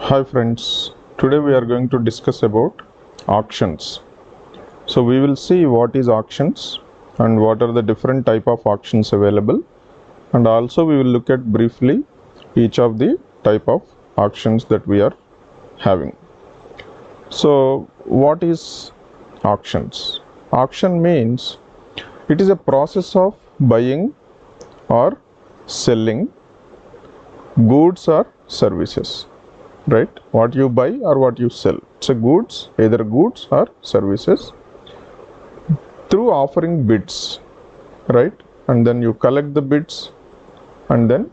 Hi friends, today we are going to discuss about auctions. So we will see what is auctions and what are the different type of auctions available, and also we will look at briefly each of the type of auctions that we are having. So what is auctions? Auction means it is a process of buying or selling goods or services, right? What you buy or what you sell, it's a goods, either goods or services, through offering bids, right? And then you collect the bids and then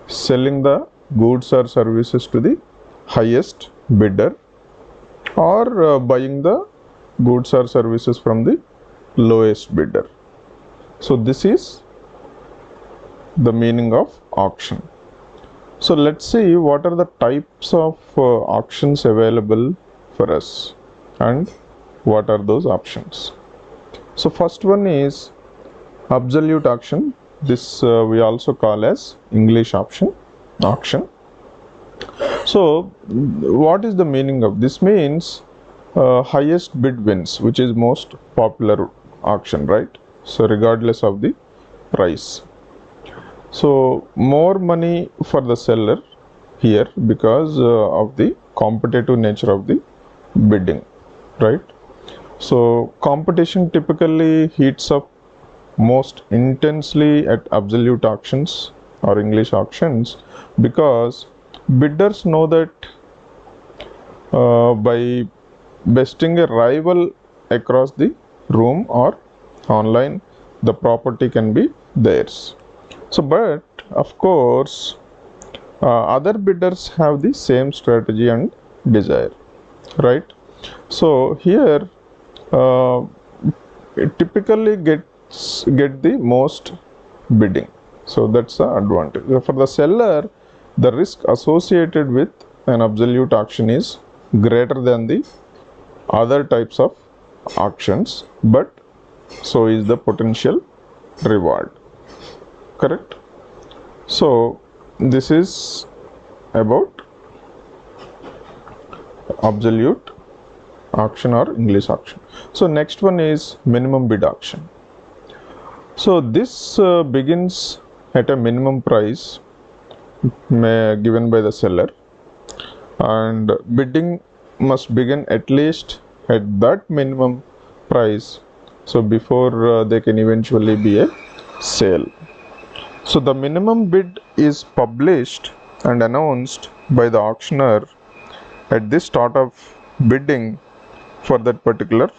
selling the goods or services to the highest bidder, or buying the goods or services from the lowest bidder. So this is the meaning of auction. So let's see what are the types of auctions available for us and what are those options. So first one is absolute auction. This we also call as English auction. So what is the meaning of this? Means highest bid wins, which is most popular auction, right? So regardless of the price. So more money for the seller here because of the competitive nature of the bidding, right? So competition typically heats up most intensely at absolute auctions or English auctions, because bidders know that by besting a rival across the room or online, the property can be theirs. So, but of course, other bidders have the same strategy and desire, right? So here, it typically get the most bidding. So that's the advantage. For the seller, the risk associated with an absolute auction is greater than the other types of auctions, but so is the potential reward. Correct? So this is about absolute auction or English auction. So next one is minimum bid auction. So this begins at a minimum price given by the seller, and bidding must begin at least at that minimum price, so before they can eventually be a sale. So the minimum bid is published and announced by the auctioneer at the start of bidding for that particular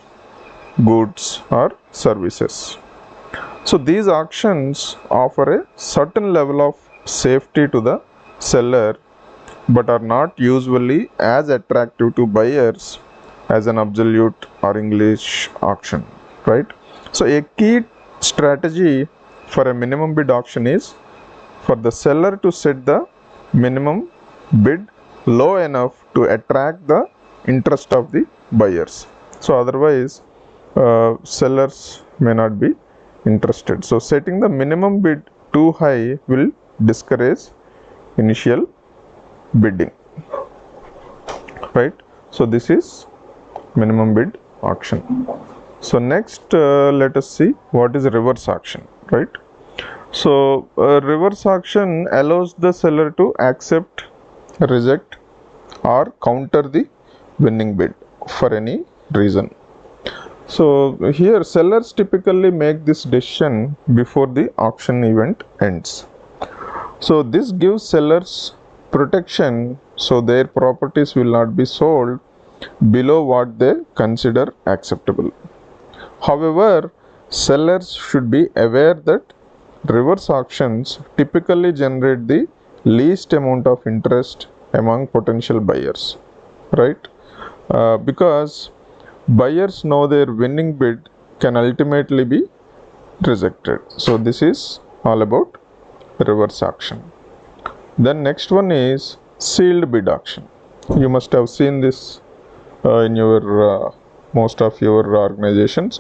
goods or services. So these auctions offer a certain level of safety to the seller, but are not usually as attractive to buyers as an absolute or English auction, right? So a key strategy for a minimum bid auction is for the seller to set the minimum bid low enough to attract the interest of the buyers. So otherwise, sellers may not be interested. So setting the minimum bid too high will discourage initial bidding, right? So this is minimum bid auction. So next, let us see what is reverse auction, right? So reverse auction allows the seller to accept, reject, or counter the winning bid for any reason. So here sellers typically make this decision before the auction event ends. So this gives sellers protection, so their properties will not be sold below what they consider acceptable. However, sellers should be aware that reverse auctions typically generate the least amount of interest among potential buyers, right? Because buyers know their winning bid can ultimately be rejected. So this is all about reverse auction. Then next one is sealed bid auction. You must have seen this in your most of your organizations.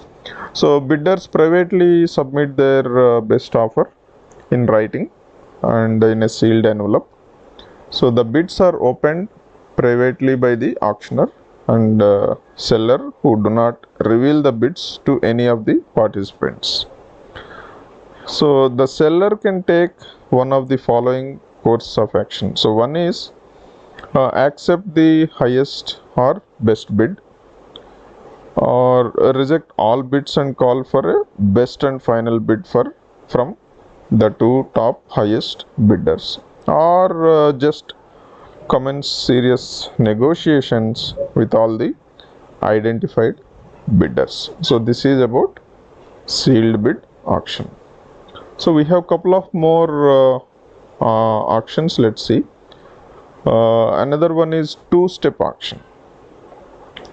So bidders privately submit their best offer in writing and in a sealed envelope. So the bids are opened privately by the auctioneer and seller who do not reveal the bids to any of the participants. So the seller can take one of the following course of action. So one is accept the highest or best bid, or reject all bids and call for a best and final bid from the two top highest bidders, or just commence serious negotiations with all the identified bidders. So this is about sealed bid auction. So we have couple of more auctions. Let's see. Another one is two-step auction.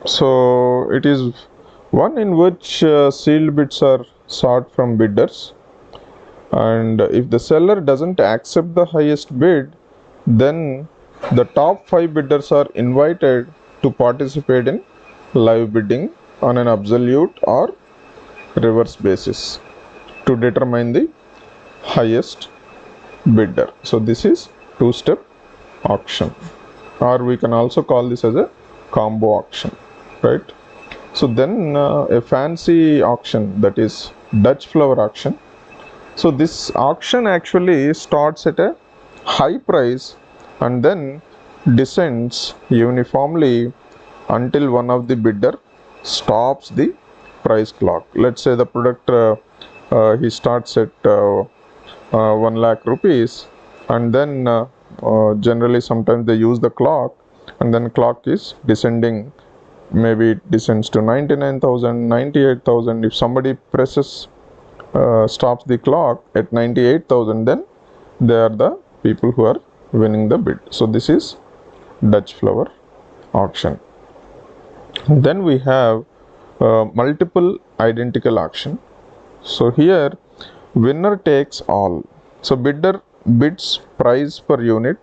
So it is one in which sealed bids are sought from bidders, and if the seller doesn't accept the highest bid, then the top 5 bidders are invited to participate in live bidding on an absolute or reverse basis to determine the highest bidder. So this is two-step auction, or we can also call this as a combo auction, right? So then a fancy auction, that is Dutch flower auction. So this auction actually starts at a high price and then descends uniformly until one of the bidder stops the price clock. Let's say the product he starts at 1 lakh rupees, and then generally sometimes they use the clock, and then clock is descending. Maybe it descends to 99,000, 98,000. If somebody presses stops the clock at 98,000, then they are the people who are winning the bid. So this is Dutch flower auction. Then we have multiple identical auction. So here winner takes all. So bidder bids price per unit,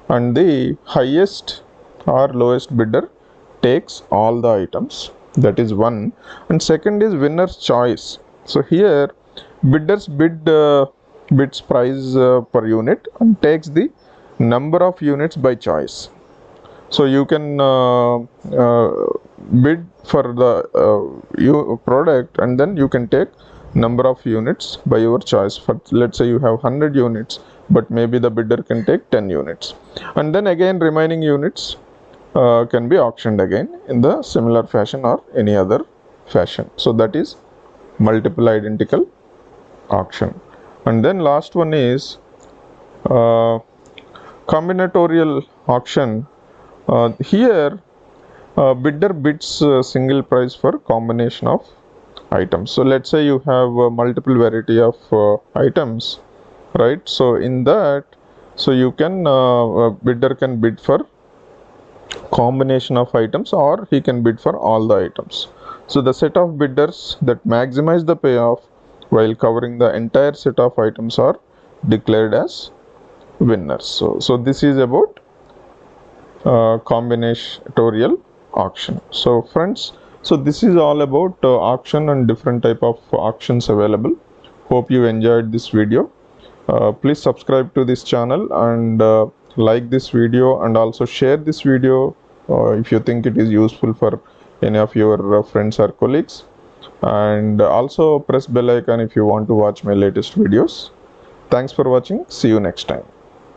and the highest or lowest bidder takes all the items. That is one. And second is winner's choice. So here bidders bids price per unit and takes the number of units by choice. So you can bid for the product, and then you can take number of units by your choice. For let's say you have 100 units, but maybe the bidder can take 10 units, and then again remaining units can be auctioned again in the similar fashion or any other fashion. So that is multiple identical auction. And then last one is combinatorial auction. Here bidder bids single price for combination of items. So let's say you have multiple variety of items, right? So in that, so you can bidder can bid for combination of items, or he can bid for all the items. So the set of bidders that maximize the payoff while covering the entire set of items are declared as winners. So this is about combinatorial auction. So friends, so this is all about auction and different type of auctions available. Hope you enjoyed this video. Please subscribe to this channel and like this video, and also share this video if you think it is useful for any of your friends or colleagues, and also press bell icon if you want to watch my latest videos. Thanks for watching. See you next time.